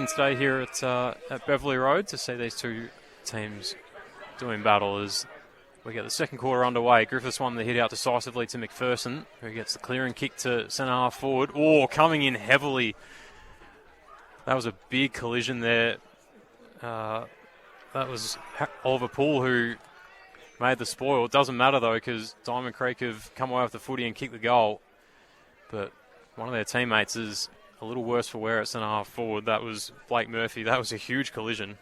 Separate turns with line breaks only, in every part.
Today here at Beverley Road to see these two teams doing battle as we get the second quarter underway. Griffiths won the hit out decisively to McPherson, who gets the clearing kick to centre half forward. Oh, coming in heavily. That was a big collision there. That was Oliver Poole who made the spoil. It doesn't matter though, because Diamond Creek have come away with the footy and kicked the goal. But one of their teammates is a little worse for wear at centre half forward. That was Blake Murphy. That was a huge collision.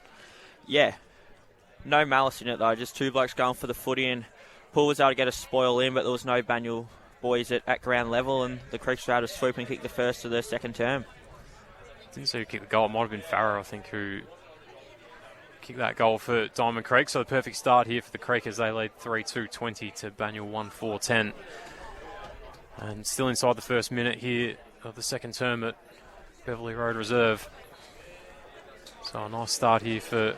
Yeah. No malice in it though, just two blokes going for the footy, and Poole was able to get a spoil in, but there was no Banyule boys at ground level, and the Creeks were able to swoop and kick the first to their second term.
Didn't see who kicked the goal. It might have been Farrer, I think, who kicked that goal for Diamond Creek. So the perfect start here for the Creek as they lead 3-2-20 to Banyule 1-4-10. And still inside the first minute here of the second term at Beverley Road Reserve. So a nice start here for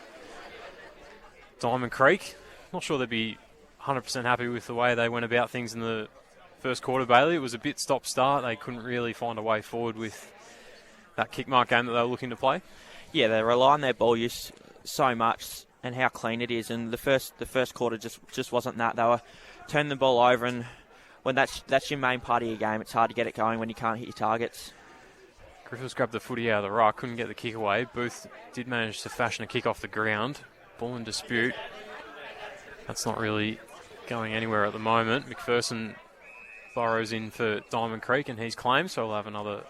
Diamond Creek. Not sure they'd be 100% happy with the way they went about things in the first quarter, Bailey. It was a bit stop-start. They couldn't really find a way forward with that kick mark game that they were looking to play. Yeah,
they rely on their ball use so much and how clean it is. And the first quarter just wasn't that. They were turning the ball over, and when that's your main part of your game, it's hard to get it going when you can't hit your targets.
Griffiths grabbed the footy out of the ruck, couldn't get the kick away. Booth did manage to fashion a kick off the ground. Ball in dispute. That's not really going anywhere at the moment. McPherson burrows in for Diamond Creek and he's claimed, so we'll have another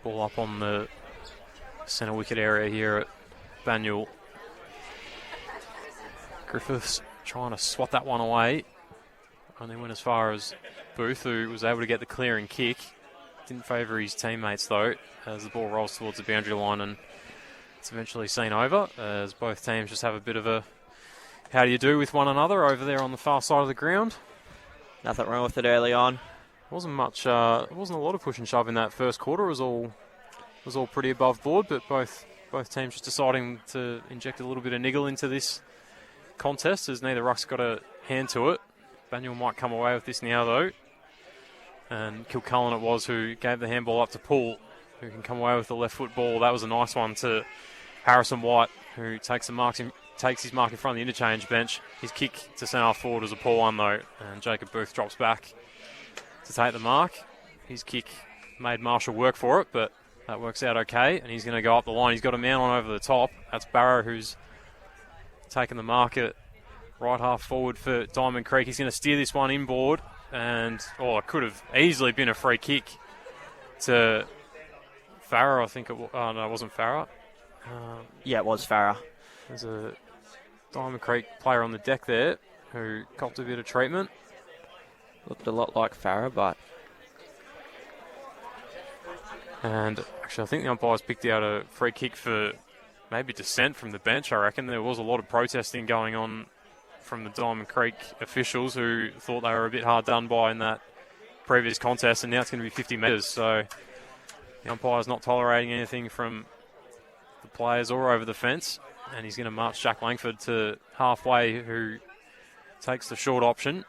ball up on the centre wicket area here at Banyule. Griffiths trying to swat that one away. Only went as far as Booth, who was able to get the clearing kick. Didn't favour his teammates though, as the ball rolls towards the boundary line, and it's eventually seen over as both teams just have a bit of a how do you do with one another over there on the far side of the ground.
Nothing wrong with it early on.
Wasn't much. It wasn't a lot of push and shove in that first quarter. It was all pretty above board, but both teams just deciding to inject a little bit of niggle into this contest, as neither ruck's got a hand to it. Banyule might come away with this now though. And Kilcullen it was who gave the handball up to Poole, who can come away with the left foot ball. That was a nice one to Harrison White, who takes his mark in front of the interchange bench. His kick to centre half forward was a poor one though, and Jacob Booth drops back to take the mark. His kick made Marshall work for it, but that works out okay, and he's going to go up the line. He's got a man on over the top. That's Barrow, who's taken the mark at right half forward for Diamond Creek. He's going to steer this one inboard, and it could have easily been a free kick to Farrer, I think. No, it wasn't Farrer.
Yeah, it was Farrer.
There's a Diamond Creek player on the deck there who copped a bit of treatment.
Looked a lot like Farrer, but...
And actually, I think the umpires picked out a free kick for maybe dissent from the bench, I reckon. There was a lot of protesting going on from the Diamond Creek officials who thought they were a bit hard done by in that previous contest, and now it's going to be 50 metres. So the umpire's not tolerating anything from the players or over the fence, and he's going to march Jack Langford to halfway, who takes the short option.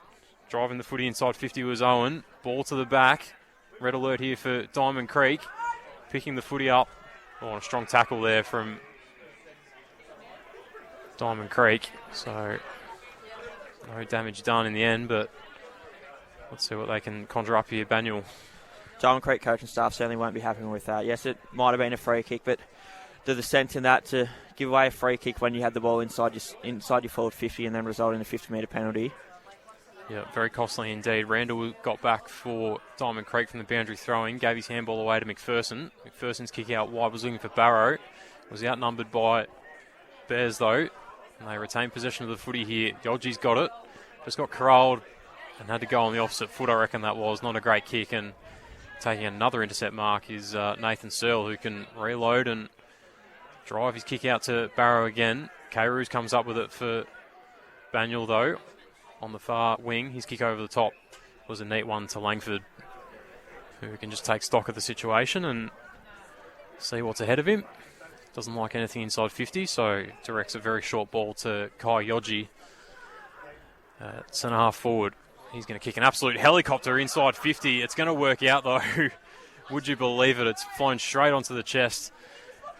Driving the footy inside 50 was Owen. Ball to the back. Red alert here for Diamond Creek. Picking the footy up. A strong tackle there from Diamond Creek. So no damage done in the end, but let's see what they can conjure up here, Banyule.
Diamond Creek coaching staff certainly won't be happy with that. Yes, it might have been a free kick, but the sense in that to give away a free kick when you had the ball inside your forward 50 and then result in a 50-metre penalty.
Yeah, very costly indeed. Randall got back for Diamond Creek from the boundary throwing, gave his handball away to McPherson. McPherson's kick out wide was looking for Barrow. Was outnumbered by Bears though, and they retain possession of the footy here. Yodji's got it, just got corralled and had to go on the opposite foot, I reckon that was. Not a great kick, and taking another intercept mark is Nathan Searle, who can reload and drive his kick out to Barrow again. Kairoos comes up with it for Banyule though. On the far wing, his kick over the top was a neat one to Langford, who can just take stock of the situation and see what's ahead of him. Doesn't like anything inside 50, so directs a very short ball to Kai Yodji, centre half forward. He's going to kick an absolute helicopter inside 50. It's going to work out though. Would you believe it? It's flown straight onto the chest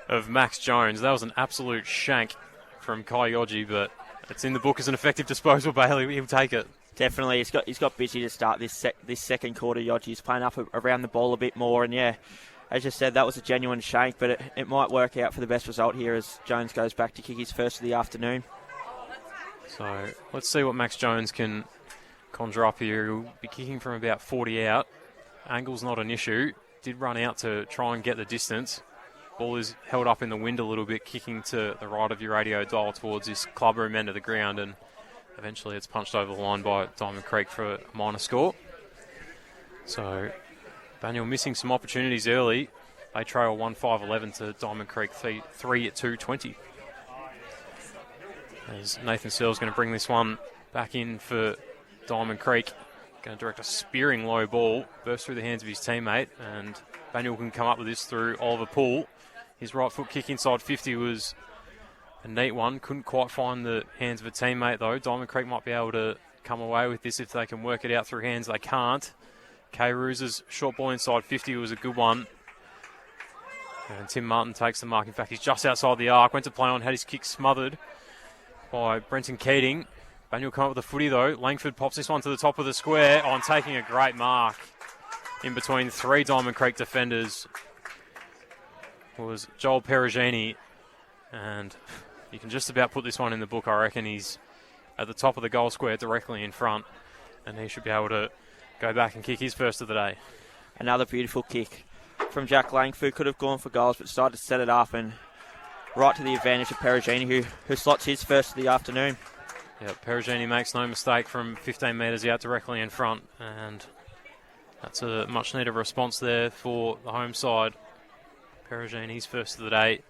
of Max Jones. That was an absolute shank from Kai Yogi, but it's in the book as an effective disposal, Bailey. He'll take it.
Definitely. He's got busy to start this second quarter. Yogi's playing up around the ball a bit more, and yeah, as you said, that was a genuine shank, but it might work out for the best result here as Jones goes back to kick his first of the afternoon.
So let's see what Max Jones can conjure up here. He'll be kicking from about 40 out. Angle's not an issue. Did run out to try and get the distance. Ball is held up in the wind a little bit, kicking to the right of your radio dial towards this clubroom end of the ground, and eventually it's punched over the line by Diamond Creek for a minor score. So Banyule missing some opportunities early. They trail 1-5-11 to Diamond Creek 3 at 2-20. As Nathan Searle's going to bring this one back in for Diamond Creek. Going to direct a spearing low ball, burst through the hands of his teammate, and Banyule can come up with this through Oliver Poole. His right foot kick inside 50 was a neat one. Couldn't quite find the hands of a teammate, though. Diamond Creek might be able to come away with this if they can work it out through hands. They can't. K. Rooz's short ball inside 50 was a good one. And Tim Martin takes the mark. In fact, he's just outside the arc. Went to play on, had his kick smothered by Brenton Keating. Banyule come up with a footy, though. Langford pops this one to the top of the square. Oh, and taking a great mark in between three Diamond Creek defenders was Joel Perugini, and you can just about put this one in the book. I reckon he's at the top of the goal square directly in front, and he should be able to go back and kick his first of the day.
Another beautiful kick from Jack Langford. Could have gone for goals, but decided to set it up, and right to the advantage of Perugini, who slots his first of the afternoon.
Yeah, Perugini makes no mistake from 15 metres out directly in front, and that's a much needed response there for the home side. Perugini's first of the day,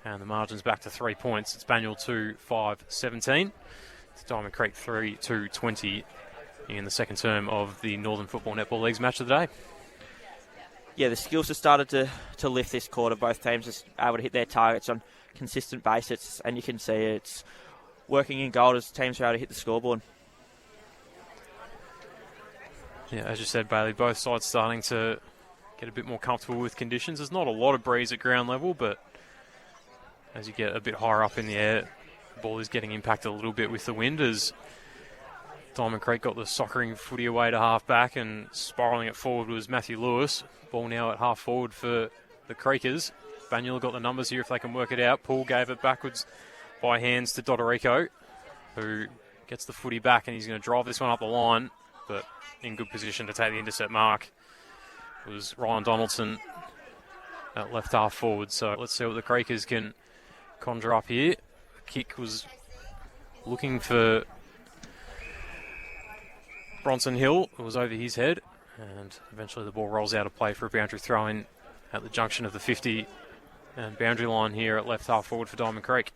and the margin's back to 3 points. It's Banyule 2-5-17. It's Diamond Creek 3-2-20 in the second term of the Northern Football Netball League's match of the day.
Yeah, the skills have started to lift this quarter. Both teams are able to hit their targets on consistent basis, and you can see it's working in goal as teams are able to hit the scoreboard.
Yeah, as you said, Bailey, both sides starting to get a bit more comfortable with conditions. There's not a lot of breeze at ground level, but as you get a bit higher up in the air, the ball is getting impacted a little bit with the wind as Diamond Creek got the soccering footy away to half back, and spiralling it forward was Matthew Lewis. Ball now at half forward for the Creekers. Banyule got the numbers here if they can work it out. Poole gave it backwards by hands to Dodorico, who gets the footy back, and he's going to drive this one up the line, but in good position to take the intercept mark was Ryan Donaldson at left half forward. So let's see what the Creekers can conjure up here. The kick was looking for Bronson Hill. It was over his head, and eventually the ball rolls out of play for a boundary throw-in at the junction of the 50 and boundary line here at left half forward for Diamond Creek.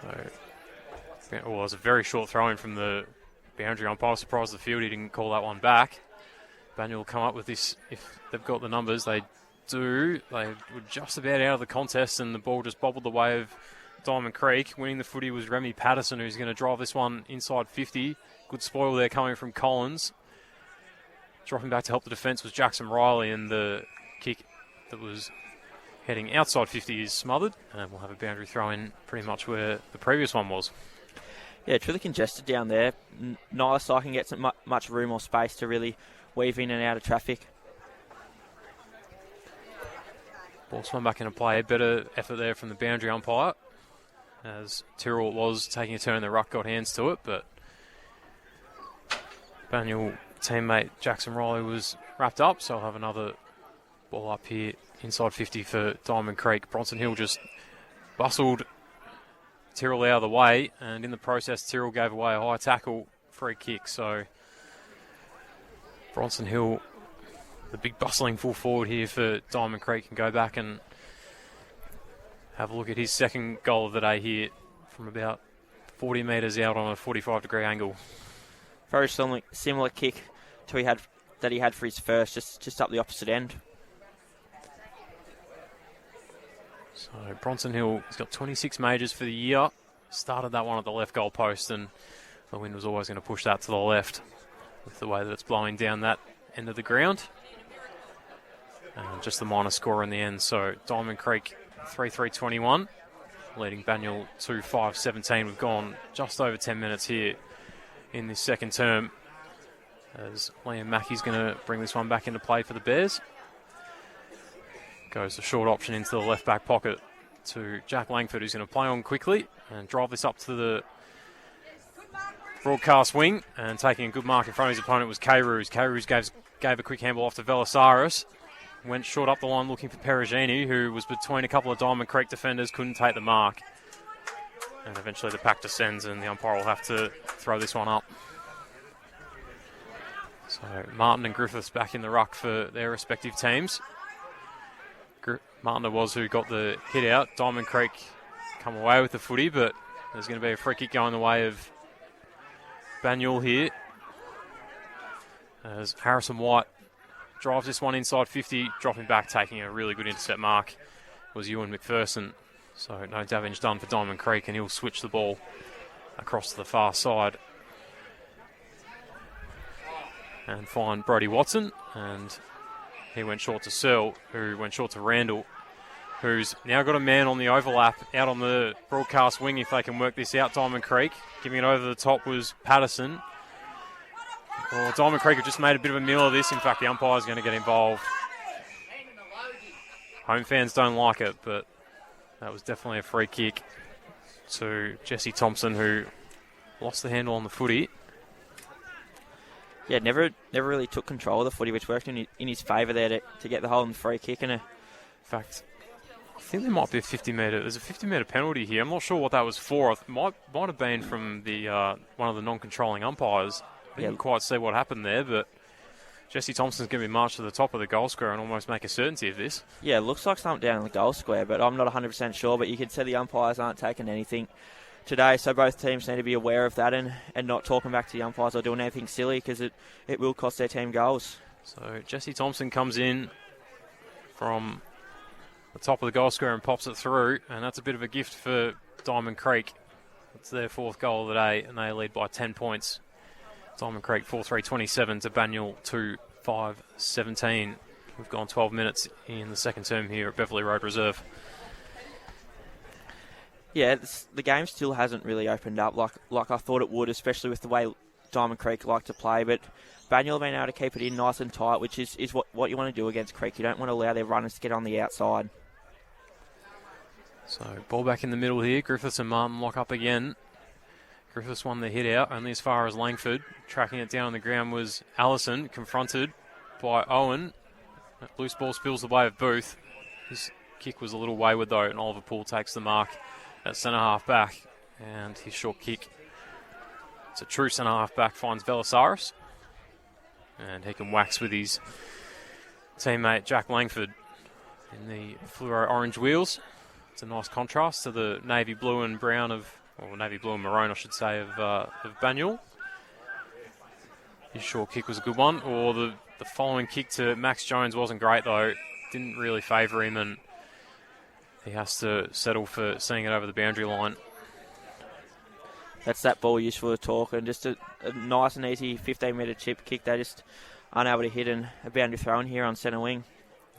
So, well, it was a very short throw-in from the boundary umpire. I was surprised the field he didn't call that one back. Banyule will come up with this if they've got the numbers. They do. They were just about out of the contest, and the ball just bobbled the way of Diamond Creek. Winning the footy was Remy Patterson, who's going to drive this one inside 50. Good spoil there coming from Collins. Dropping back to help the defence was Jackson Riley, and the kick that was heading outside 50 is smothered, and we'll have a boundary throw in pretty much where the previous one was.
Yeah, truly congested down there. Neither side can get much room or space to really weave in and out of traffic.
Ball swung back into play. Better effort there from the boundary umpire, as Tyrrell was taking a turn. The ruck got hands to it, but Banyule teammate Jackson Riley was wrapped up, so I'll have another ball up here inside 50 for Diamond Creek. Bronson Hill just bustled Tyrrell out of the way, and in the process Tyrrell gave away a high tackle free kick. So Bronson Hill, the big bustling full forward here for Diamond Creek, can go back and have a look at his second goal of the day here from about 40 metres out on a 45-degree angle.
Very similar kick to that he had for his first, just up the opposite end.
So Bronson Hill has got 26 majors for the year. Started that one at the left goal post, and the wind was always going to push that to the left with the way that it's blowing down that end of the ground. And just the minor score in the end. So Diamond Creek 3-3-21, leading Banyule 2-5-17. We've gone just over 10 minutes here in this second term, as Liam Mackey's going to bring this one back into play for the Bears. Goes the short option into the left back pocket to Jack Langford, who's going to play on quickly and drive this up to the broadcast wing, and taking a good mark in front of his opponent was K-Roos. K-Roos gave a quick handball off to Velasaris. Went short up the line looking for Perugini, who was between a couple of Diamond Creek defenders, couldn't take the mark. And eventually the pack descends and the umpire will have to throw this one up. So Martin and Griffiths back in the ruck for their respective teams. Martin was who got the hit out. Diamond Creek come away with the footy, but there's going to be a free kick going the way of Banyule here, as Harrison White drives this one inside 50, dropping back, taking a really good intercept mark was Ewan McPherson. So no damage done for Diamond Creek, and he'll switch the ball across to the far side and find Brodie Watson, and he went short to Searle, who went short to Randall, who's now got a man on the overlap out on the broadcast wing if they can work this out. Diamond Creek giving it over the top was Patterson. Well, Diamond Creek have just made a bit of a meal of this. In fact, the umpire's going to get involved. Home fans don't like it, but that was definitely a free kick to Jesse Thompson, who lost the handle on the footy.
Yeah, never really took control of the footy, which worked in his favour there to get the hole in the free kick. In
fact, I think there might be a 50-metre. There's a 50-metre penalty here. I'm not sure what that was for. It might have been from the one of the non-controlling umpires. I didn't quite see what happened there, but Jesse Thompson's going to be marched to the top of the goal square and almost make a certainty of this.
Yeah, it looks like something down in the goal square, but I'm not 100% sure. But you can see the umpires aren't taking anything today, so both teams need to be aware of that and not talking back to the umpires or doing anything silly, because it will cost their team goals. So
Jesse Thompson comes in from the top of the goal square and pops it through, and that's a bit of a gift for Diamond Creek. It's their fourth goal of the day, and they lead by 10 points. Diamond Creek 4-3-27 to Banyule 2-5-17. We've gone 12 minutes in the second term here at Beverley Road Reserve.
Yeah, the game still hasn't really opened up like I thought it would, especially with the way Diamond Creek like to play. But Banyule have been able to keep it in nice and tight, which is what you want to do against Creek. You don't want to allow their runners to get on the outside.
So ball back in the middle here. Griffiths and Martin lock up again. Griffiths won the hit out, only as far as Langford. Tracking it down on the ground was Allison, confronted by Owen. Loose ball spills the way of Booth. His kick was a little wayward though, and Oliver Poole takes the mark at centre half back. And his short kick, it's a true centre half back, finds Velasaris. And he can wax with his teammate Jack Langford in the fluoro orange wheels. It's a nice contrast to the navy blue and brown or navy blue and maroon, I should say, of Banyule. His short kick was a good one. Or the following kick to Max Jones wasn't great, though. Didn't really favour him, and he has to settle for seeing it over the boundary line.
That's that ball useful to talk, and just a nice and easy 15-metre chip kick. They just aren't able to hit a boundary throw in here on centre wing.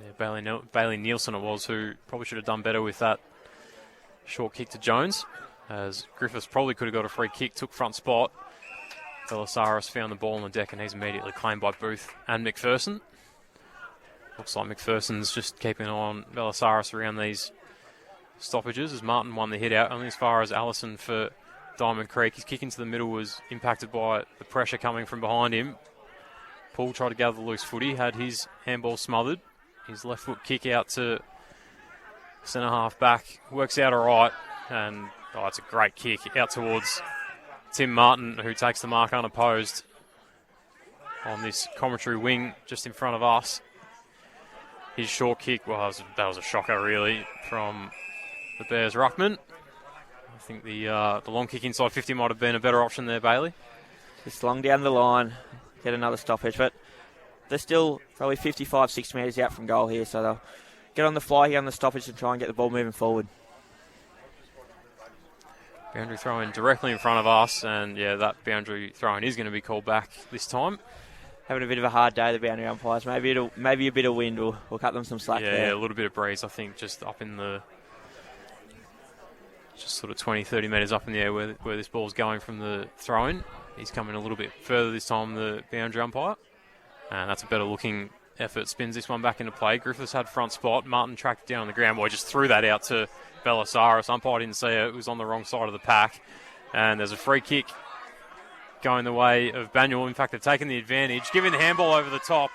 Yeah, Bailey Nielsen it was, who probably should have done better with that short kick to Jones, as Griffiths probably could have got a free kick, took front spot. Velasaris found the ball on the deck, and he's immediately claimed by Booth and McPherson. Looks like McPherson's just keeping an eye on Velasaris around these stoppages, as Martin won the hit out, only as far as Allison for Diamond Creek. His kick into the middle was impacted by the pressure coming from behind him. Paul tried to gather the loose footy, had his handball smothered. His left foot kick out to centre half back works out all right, and it's a great kick out towards Tim Martin, who takes the mark unopposed on this commentary wing just in front of us. His short kick, that was a shocker really from the Bears ruckman. I think the long kick inside 50 might have been a better option there, Bailey.
Just long down the line, get another stoppage, but they're still probably 55, 60 metres out from goal here, so they'll get on the fly here on the stoppage and try and get the ball moving forward.
Boundary throw in directly in front of us, and that boundary throw in is going to be called back this time.
having a bit of a hard day, the boundary umpires. Maybe a bit of wind will cut them some slack there.
Yeah, a little bit of breeze, I think, just up in the... Just sort of 20, 30 metres up in the air where this ball's going from the throw-in. He's coming a little bit further this time, the boundary umpire. And that's a better looking effort. Spins this one back into play. Griffiths had front spot. Martin tracked it down on the ground. Boy, just threw that out to Belisarius. Umpire didn't see it. It was on the wrong side of the pack. And there's a free kick going the way of Banyule. In fact, they've taken the advantage. Giving the handball over the top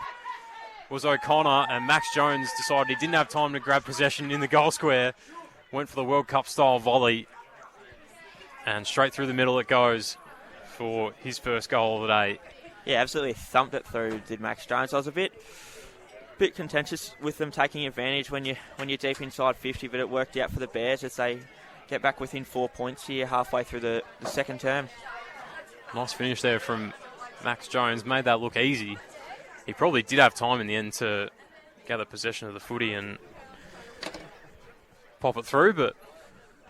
was O'Connor. And Max Jones decided he didn't have time to grab possession in the goal square. Went for the World Cup style volley. And straight through the middle it goes for his first goal of the day.
Yeah, absolutely thumped it through, did Max Jones. I was a bit contentious with them taking advantage when you're deep inside 50, but it worked out for the Bears as they get back within 4 points here halfway through the second term.
Nice finish there from Max Jones. Made that look easy. He probably did have time in the end to gather possession of the footy and pop it through, but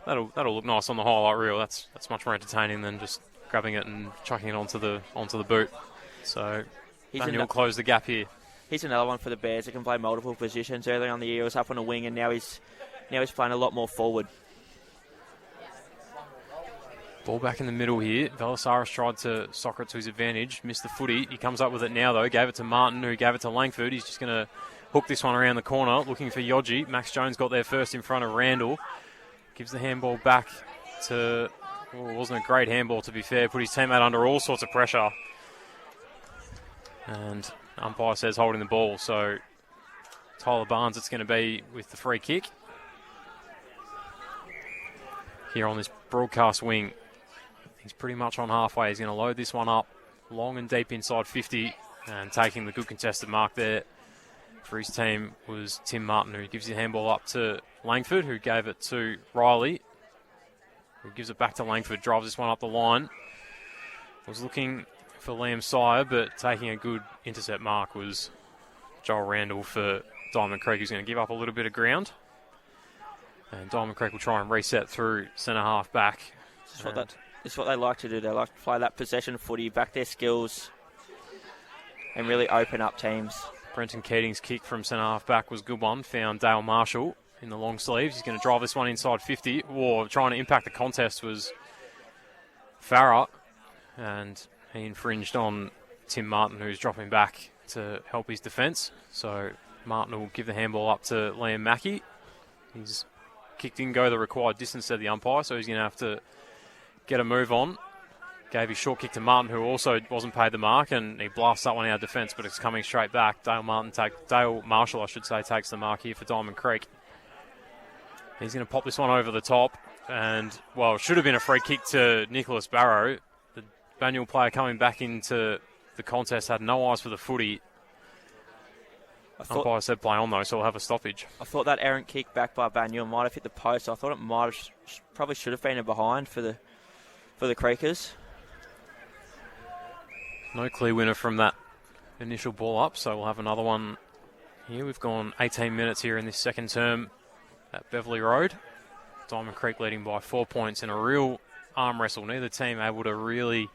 that'll look nice on the highlight reel. That's much more entertaining than just grabbing it and chucking it onto the boot. So Banyule closed the gap here.
He's another one for the Bears that can play multiple positions. Early on the year he was up on a wing, and now he's playing a lot more forward.
Ball back in the middle here. Belisarius tried to soccer it to his advantage. Missed the footy. He comes up with it now, though. Gave it to Martin, who gave it to Langford. He's just going to hook this one around the corner, looking for Yogi. Max Jones got there first in front of Randall. Gives the handball back to... Well, it wasn't a great handball, to be fair. Put his teammate under all sorts of pressure. And umpire says holding the ball. So Tyler Barnes, it's going to be with the free kick. Here on this broadcast wing. He's pretty much on halfway. He's going to load this one up long and deep inside 50. And taking the good contested mark there for his team was Tim Martin, who gives the handball up to Langford, who gave it to Riley, who gives it back to Langford, drives this one up the line. Was looking for Liam Sire, but taking a good intercept mark was Joel Randall for Diamond Creek, who's going to give up a little bit of ground. And Diamond Creek will try and reset through centre half back.
It's what they like to do. They like to play that possession footy, back their skills, and really open up teams.
Brenton Keating's kick from centre half back was a good one. Found Dale Marshall in the long sleeves. He's going to drive this one inside 50. Trying to impact the contest was Farah, and he infringed on Tim Martin, who's dropping back to help his defence. So Martin will give the handball up to Liam Mackey. His kick didn't go the required distance, said the umpire, so he's going to have to get a move on. Gave his short kick to Martin, who also wasn't paid the mark, and he blasts that one out of defence, but it's coming straight back. Dale Marshall, takes the mark here for Diamond Creek. He's going to pop this one over the top, and, well, it should have been a free kick to Nicholas Barrow. The Banyule player coming back into the contest had no eyes for the footy. Umpire said play on, though, so we'll have a stoppage.
I thought that errant kick back by Banyule might have hit the post. I thought it probably should have been a behind for the Creekers.
No clear winner from that initial ball up, so we'll have another one here. We've gone 18 minutes here in this second term at Beverley Road. Diamond Creek leading by 4 points in a real arm wrestle. Neither team able to really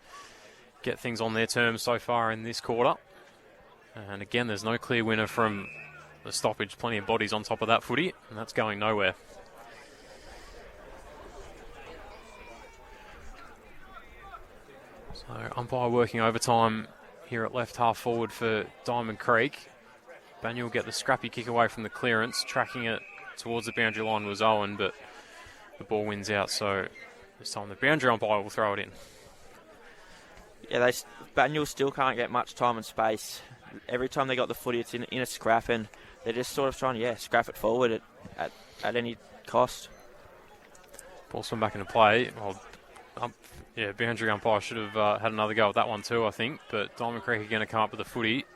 get things on their terms so far in this quarter. And again, there's no clear winner from the stoppage. Plenty of bodies on top of that footy, and that's going nowhere. So umpire working overtime here at left half forward for Diamond Creek. Banyule get the scrappy kick away from the clearance. Tracking it towards the boundary line was Owen, but the ball wins out. So this time the boundary umpire will throw it in.
Yeah, Banyule still can't get much time and space. Every time they got the footy, it's in a scrap, and they're just sort of trying to scrap it forward at any cost.
Ball swung back into play. Boundary umpire should have had another go at that one too, I think. But Diamond Creek are going to come up with the footy.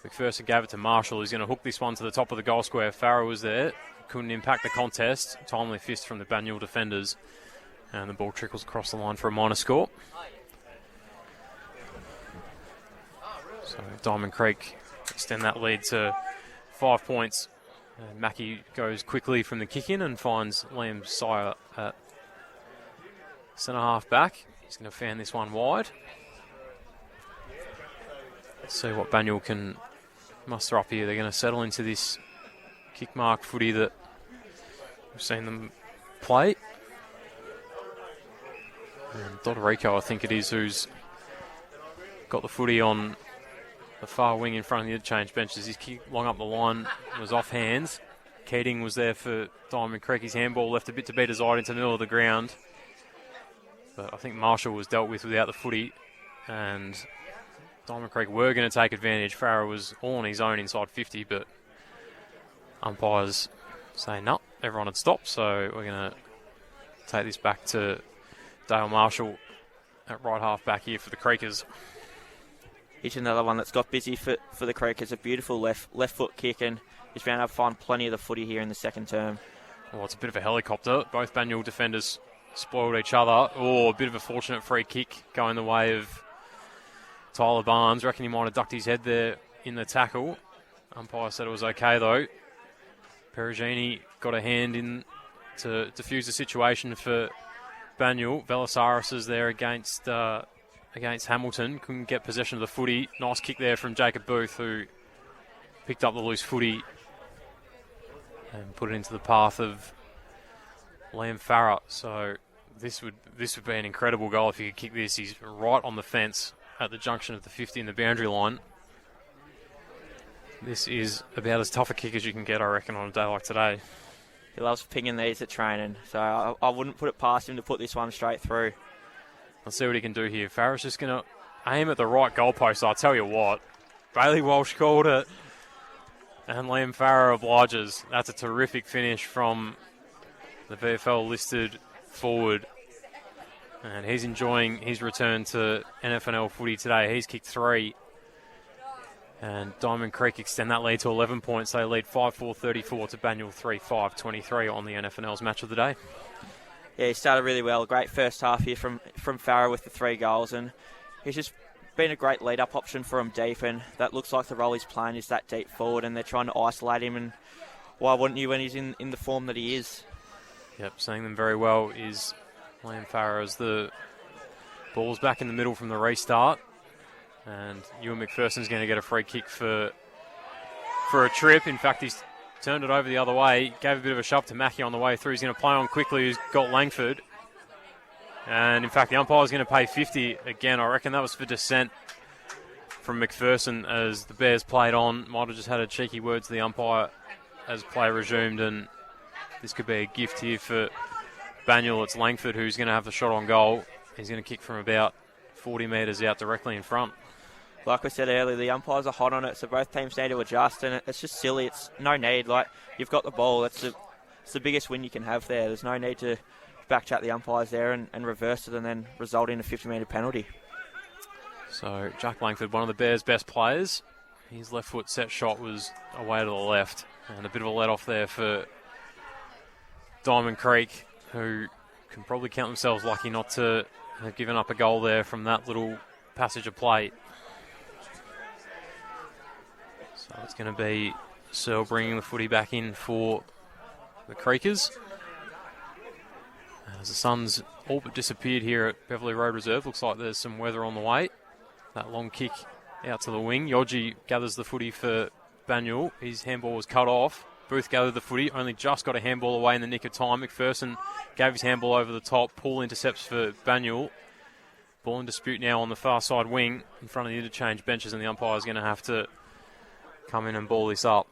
McPherson gave it to Marshall. He's going to hook this one to the top of the goal square. Farrow was there. Couldn't impact the contest. Timely fist from the Banyule defenders. And the ball trickles across the line for a minor score. So Diamond Creek extend that lead to 5 points. And Mackey goes quickly from the kick in and finds Liam Sire at centre half back. He's going to fan this one wide. Let's see what Banyule can muster up here. They're going to settle into this kick mark footy that we've seen them play. And Dodorico, I think it is, who's got the footy on the far wing in front of the interchange benches. His kick long up the line was off hands. Keating was there for Diamond Creek. His handball left a bit to be desired into the middle of the ground. But I think Marshall was dealt with without the footy. And Diamond Creek were going to take advantage. Farah was all on his own inside 50, but umpires say no, everyone had stopped. So we're going to take this back to Dale Marshall at right half back here for the Creekers.
He's another one that's got busy for the Creekers. A beautiful left foot kick, and he's been able to find plenty of the footy here in the second term.
Well, it's a bit of a helicopter. Both Banyule defenders spoiled each other. Oh, a bit of a fortunate free kick going the way of Tyler Barnes. Reckon he might have ducked his head there in the tackle. Umpire said it was okay though. Perugini got a hand in to defuse the situation for Banyule. Velasaris is there against Hamilton. Couldn't get possession of the footy. Nice kick there from Jacob Booth, who picked up the loose footy and put it into the path of Liam Farah. So this would be an incredible goal if he could kick this. He's right on the fence at the junction of the 50 and the boundary line. This is about as tough a kick as you can get, I reckon, on a day like today.
He loves pinging these at training, so I wouldn't put it past him to put this one straight through.
Let's see what he can do here. Farah's just going to aim at the right goalpost. I'll tell you what, Bailey Walsh called it, and Liam Farah obliges. That's a terrific finish from the VFL-listed forward, and he's enjoying his return to NFNL footy today. He's kicked 3. And Diamond Creek extend that lead to 11 points. They lead 5-4-34 to Banyule 3-5-23 on the NFNL's match of the day.
Yeah, he started really well. Great first half here from Farah with the 3 goals. And he's just been a great lead-up option for him deep. And that looks like the role he's playing is that deep forward. And they're trying to isolate him. And why wouldn't you when he's in the form that he is?
Yep, seeing them very well is Liam Farah as the ball's back in the middle from the restart. And Ewan McPherson's going to get a free kick for a trip. In fact, he's turned it over the other way. Gave a bit of a shove to Mackie on the way through. He's going to play on quickly. He's got Langford. And, in fact, the umpire's going to pay 50 again. I reckon that was for dissent from McPherson as the Bears played on. Might have just had a cheeky word to the umpire as play resumed. And this could be a gift here for Banyule. It's Langford who's going to have the shot on goal. He's going to kick from about 40 metres out directly in front.
Like we said earlier, the umpires are hot on it, so both teams need to adjust, and it's just silly. It's no need. Like, you've got the ball. It's the biggest win you can have there. There's no need to backchat the umpires there and reverse it and then result in a 50-metre penalty. So,
Jack Langford, one of the Bears' best players. His left foot set shot was away to the left, and a bit of a let-off there for Diamond Creek, who can probably count themselves lucky not to have given up a goal there from that little passage of play. So it's going to be Searle bringing the footy back in for the Creekers. As the sun's all but disappeared here at Beverley Road Reserve, looks like there's some weather on the way. That long kick out to the wing. Yogi gathers the footy for Banyule. His handball was cut off. Booth gathered the footy, only just got a handball away in the nick of time. McPherson gave his handball over the top. Paul intercepts for Banyule. Ball in dispute now on the far side wing in front of the interchange benches, and the umpire's going to have to come in and ball this up.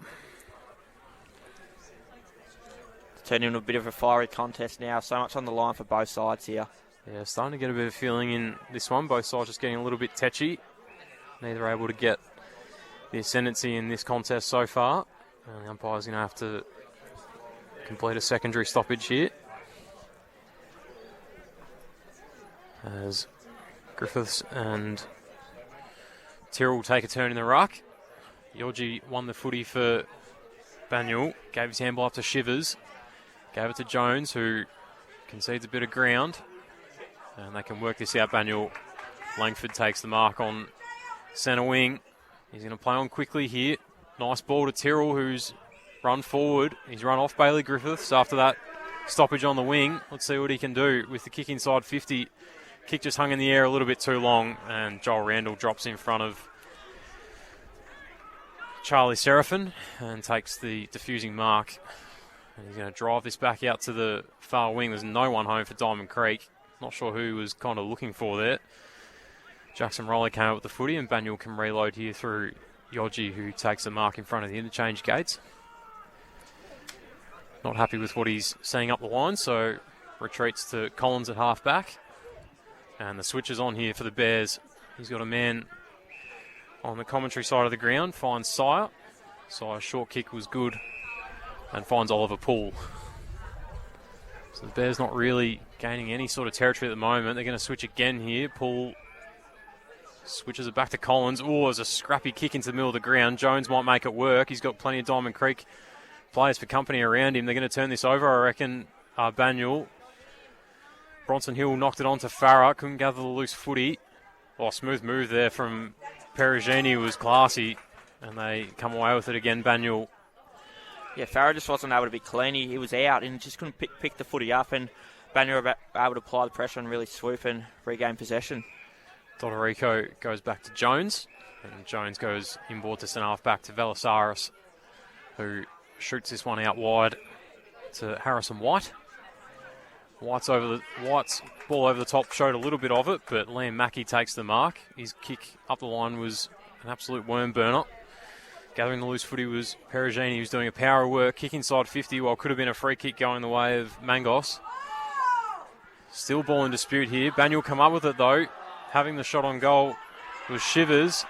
It's turned into a bit of a fiery contest now. So much on the line for both sides here. Yeah, starting to get a bit of feeling in this one. Both sides just getting a little bit tetchy. Neither able to get the ascendancy in this contest so far. And the umpire's going to have to complete a secondary stoppage here. As Griffiths and Tyrrell take a turn in the ruck. Yogi won the footy for Banyule. Gave his handball up to Shivers. Gave it to Jones, who concedes a bit of ground. And they can work this out, Banyule. Langford takes the mark on centre wing. He's going to play on quickly here. Nice ball to Tyrrell, who's run forward. He's run off Bailey Griffiths after that stoppage on the wing. Let's see what he can do with the kick inside 50. Kick just hung in the air a little bit too long, and Joel Randall drops in front of Charlie Seraphin and takes the diffusing mark. And he's going to drive this back out to the far wing. There's no one home for Diamond Creek. Not sure who he was kind of looking for there. Jackson Rowley came up with the footy, and Banyule can reload here through Yogi, who takes the mark in front of the interchange gates. Not happy with what he's seeing up the line, so retreats to Collins at half-back. And the switch is on here for the Bears. He's got a man on the commentary side of the ground, finds Sire. Sire's short kick was good, and finds Oliver Poole. So the Bears not really gaining any sort of territory at the moment. They're going to switch again here. Poole switches it back to Collins. Oh, there's a scrappy kick into the middle of the ground. Jones might make it work. He's got plenty of Diamond Creek players for company around him. They're going to turn this over, I reckon. Banyule. Bronson Hill knocked it on to Farah. Couldn't gather the loose footy. Oh, smooth move there from Perugini was classy. And they come away with it again, Banyule.
Yeah, Farah just wasn't able to be clean. He was out and just couldn't pick the footy up. And Banyule were able to apply the pressure and really swoop and regain possession.
Dodorico goes back to Jones. And Jones goes inboard to centre half back to Velasaris, who shoots this one out wide to Harrison White. White's ball over the top showed a little bit of it, but Liam Mackey takes the mark. His kick up the line was an absolute worm burner. Gathering the loose footy was Perugini, who's doing a power work, kick inside 50, while could have been a free kick going the way of Mangos. Still ball in dispute here. Banyule come up with it though. Having the shot on goal was Shivers.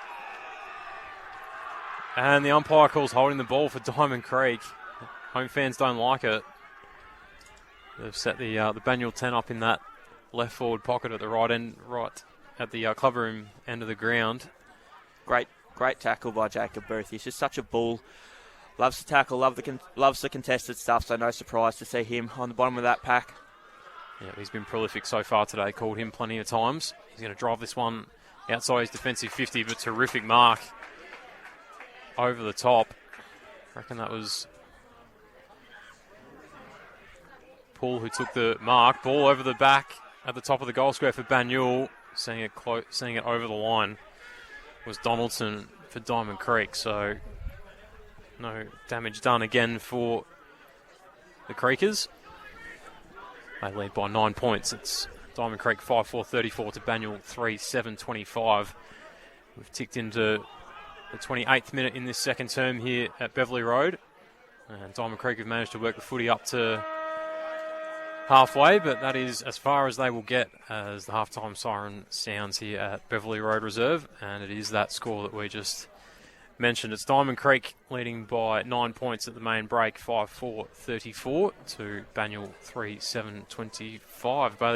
And the umpire calls holding the ball for Diamond Creek. Home fans don't like it. They've set the Banyule 10 up in that left forward pocket at the right at the club room end of the ground.
Great tackle by Jacob Booth. He's just such a bull. Loves to tackle, loves the contested stuff, so no surprise to see him on the bottom of that pack.
Yeah, he's been prolific so far today. Called him plenty of times. He's going to drive this one outside his defensive 50, but terrific mark over the top. I reckon that was Paul who took the mark. Ball over the back at the top of the goal square for Banyule. Seeing it over the line was Donaldson for Diamond Creek. So no damage done again for the Creekers. They lead by 9 points. It's Diamond Creek 5-4-34 to Banyule 3-7-25. We've ticked into the 28th minute in this second term here at Beverley Road. And Diamond Creek have managed to work the footy up to halfway, but that is as far as they will get as the halftime siren sounds here at Beverley Road Reserve. And it is that score that we just mentioned. It's Diamond Creek leading by 9 points at the main break, 5-4-34 to Banyule 3-7-25. Bailey